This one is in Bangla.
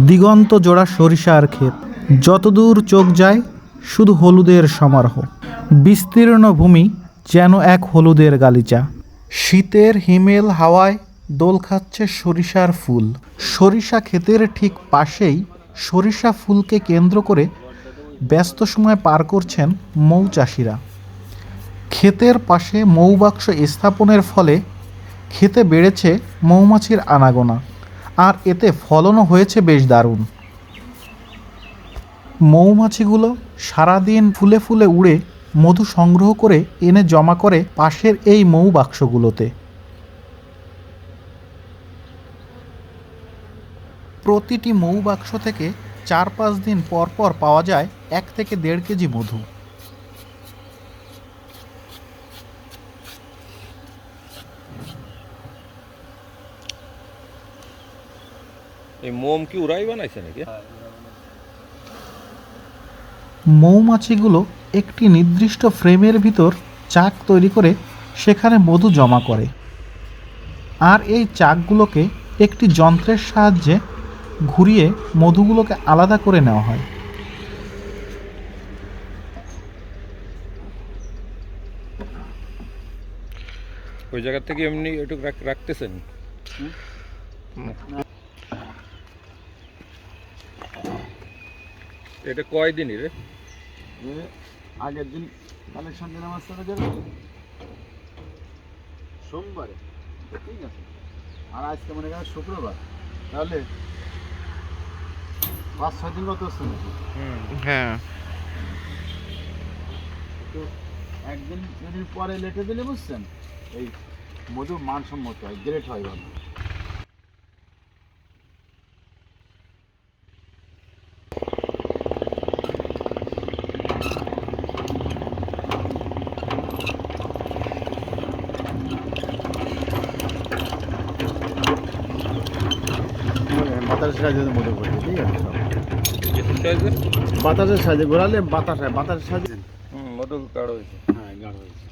দিগন্ত জোড়া সরিষার ক্ষেত, যতদূর চোখ যায় শুধু হলুদের সমারোহ। বিস্তীর্ণ ভূমি যেন এক হলুদের গালিচা। শীতের হিমেল হাওয়ায় দোল খাচ্ছে সরিষার ফুল। সরিষা ক্ষেতের ঠিক পাশেই সরিষা ফুলকে কেন্দ্র করে ব্যস্ত সময় পার করছেন মৌচাষিরা। ক্ষেতের পাশে মৌবাক্স স্থাপনের ফলে ক্ষেতে বেড়েছে মৌমাছির আনাগোনা, আর এতে ফলনও হয়েছে বেশ দারুণ। মৌমাছিগুলো সারাদিন ফুলে ফুলে উড়ে মধু সংগ্রহ করে এনে জমা করে পাশের এই মৌ বাক্সগুলোতে। প্রতিটি মৌ বাক্স থেকে 4-5 দিন পর পর পাওয়া যায় 1 থেকে 1.5 কেজি মধু। এই মোম কি ওরাই বানাইছে নাকি? মৌমাছিগুলো একটি নির্দিষ্ট ফ্রেমের ভিতর চাক তৈরি করে সেখানে মধু জমা করে, আর এই চাকগুলোকে একটি যন্ত্রের সাহায্যে ঘুরিয়ে মধুগুলোকে আলাদা করে নেওয়া হয়। ওই জায়গা থেকে এমনি একটু রাখতেছেন? এটা কয়দিনই রে? আগের দিন কালেকশন দিলাম আসতে সোমবারে, ঠিক আছে, আর আজকে মনে করেন শুক্রবার, তাহলে 5-6 দিন মতো হচ্ছে নাকি? হ্যাঁ, তো একদিন দুদিন পরে লেটে দিলে বুঝছেন এই মধু মানসম্মত হয়, গ্রেট হয় ভালো। বাতাসের সাহায্যে মধু করছে, ঠিক আছে, বাতাসের সাহায্যে ঘোরালে বাতাসের সাহায্যে মধু গাঢ় হয়েছে। হ্যাঁ, গাঢ় হয়েছে।